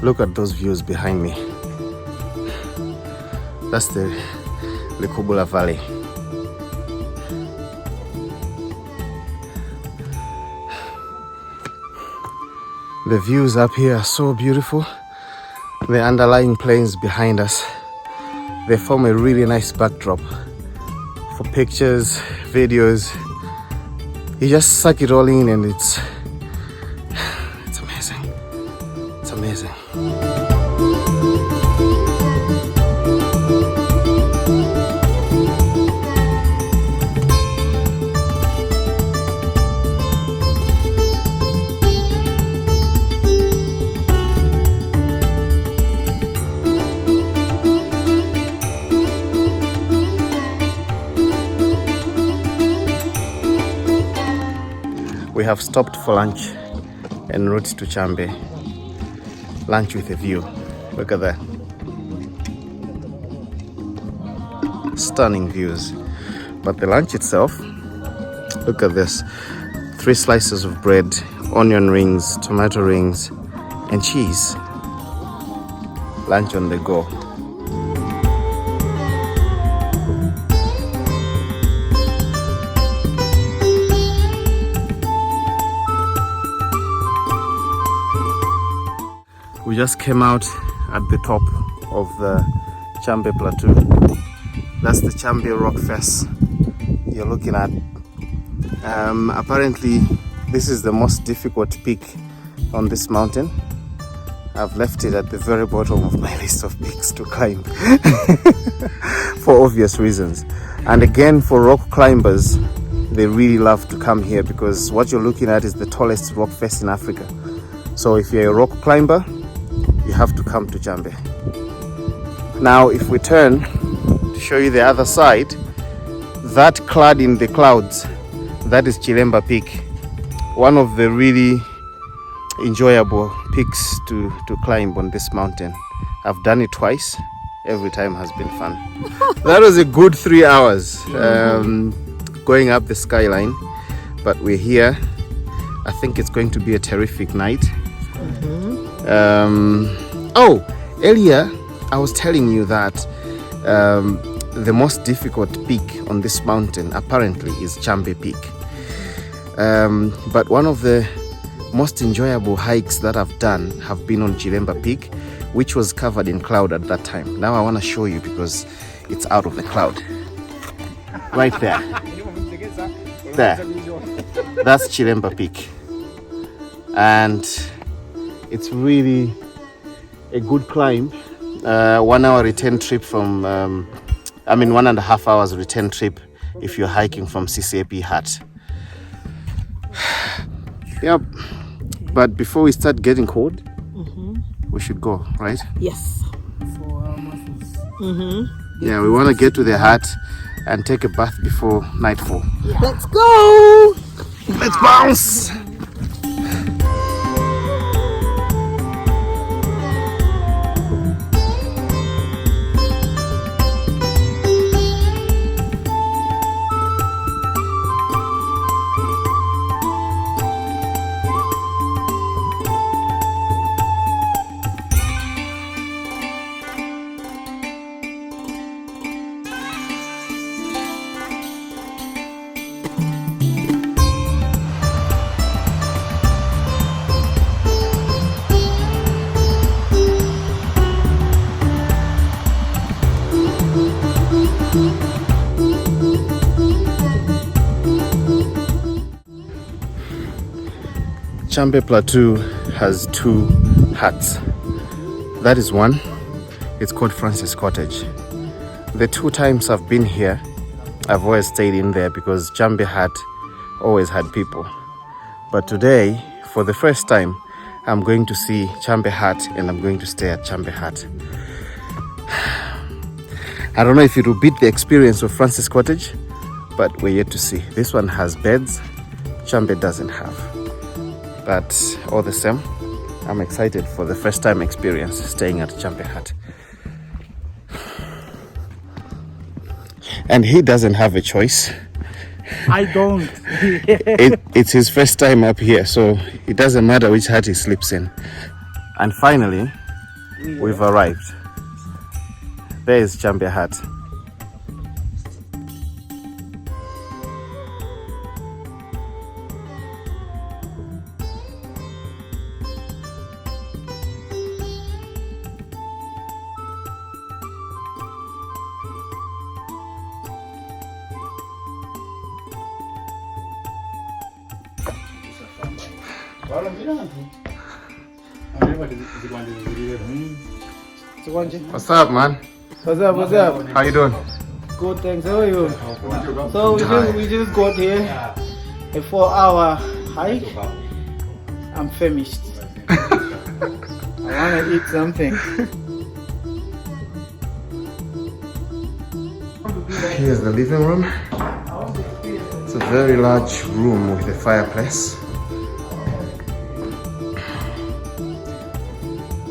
Look at those views behind me. That's the Likhubula Valley. The views up here are so beautiful. The underlying plains behind us, they form a really nice backdrop for pictures, videos. You just suck it all in and it's amazing. It's amazing. We have stopped for lunch en route to Chambe. Lunch with a view. Look at that. Stunning views. But the lunch itself, look at this. 3 slices of bread, onion rings, tomato rings, and cheese. Lunch on the go. We just came out at the top of the Chambe Plateau. That's the Chambe rock face you're looking at. Apparently, this is the most difficult peak on this mountain. I've left it at the very bottom of my list of peaks to climb for obvious reasons. And again, for rock climbers, they really love to come here because what you're looking at is the tallest rock face in Africa. So if you're a rock climber, you have to come to Chambe. Now, if we turn to show you the other side, that clad in the clouds, that is Chilemba Peak, one of the really enjoyable peaks to climb on this mountain. I've done it twice. Every time has been fun. That was a good 3 hours going up the skyline, but we're here. I think it's going to be a terrific night. Earlier I was telling you that the most difficult peak on this mountain apparently is Chambe Peak. But one of the most enjoyable hikes that I've done have been on Chilemba Peak, which was covered in cloud at that time. Now I want to show you because it's out of the cloud. Right there. There. That's Chilemba Peak. And it's really a good climb. 1 hour return trip from, 1.5 hours return trip if you're hiking from CCAP Hut. Yep. But before we start getting cold, we should go, right? Yes. For our muscles. Yeah, we want to get to the hut and take a bath before nightfall. Yeah. Let's go! Let's bounce! Chambe Plateau has 2 huts. That is one. It's called Francis Cottage. The 2 times I've been here, I've always stayed in there because Chambe Hut always had people. But today, for the first time, I'm going to see Chambe Hut and I'm going to stay at Chambe Hut. I don't know if it will beat the experience of Francis Cottage, but we're yet to see. This one has beds, Chambe doesn't have. But all the same, I'm excited for the first time experience staying at Chambe Hut. And he doesn't have a choice I don't. It's his first time up here, so it doesn't matter which hut he sleeps in. And finally, we've arrived. There is Chambia hut. What's up, man? What's up? What's up? How you doing? Good, thanks. How are you? So we just got here. A 4-hour hike. I'm famished. I wanna eat something. Here's the living room. It's a very large room with a fireplace.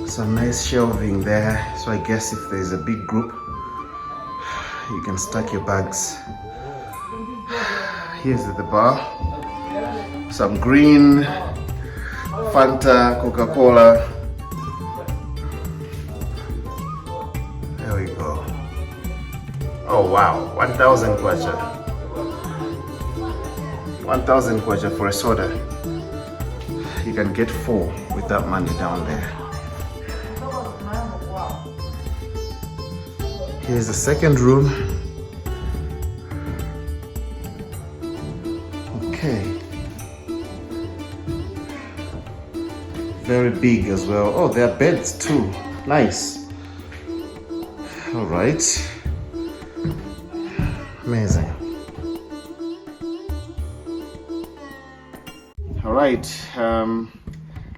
Some nice shelving there, so I guess if there's a big group, you can stack your bags. Here's the bar. Some green, Fanta, Coca-Cola. There we go. Oh wow, 1,000 kwacha. 1,000 kwacha for a soda. You can get 4 with that money down there. Here's the second room. Okay. Very big as well. Oh, there are beds too. Nice. All right. Amazing. All right.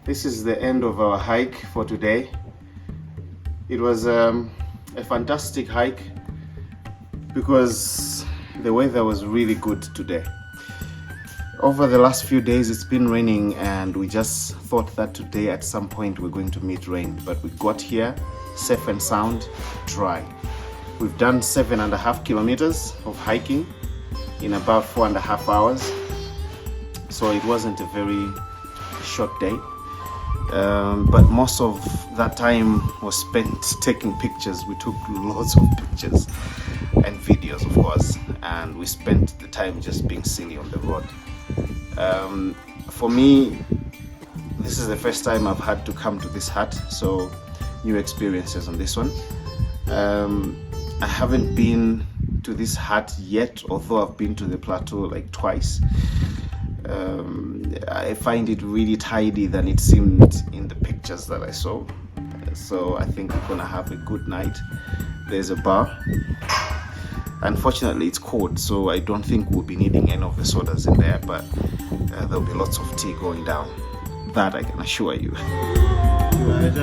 This is the end of our hike for today. It was a fantastic hike because the weather was really good today. Over the last few days it's been raining and we just thought that today at some point we're going to meet rain, but we got here safe and sound, dry. We've done 7.5 kilometers of hiking in about 4.5 hours, so it wasn't a very short day. But most of that time was spent taking pictures. We took lots of pictures and videos, of course, and we spent the time just being silly on the road. For me, this is the first time I've had to come to this hut, so new experiences on this one. I haven't been to this hut yet, although I've been to the plateau like twice. I find it really tidy than it seemed in the pictures that I saw. So I think we're gonna have a good night. There's a bar. Unfortunately, it's cold, so I don't think we'll be needing any of the sodas in there, but there'll be lots of tea going down. That I can assure you. But,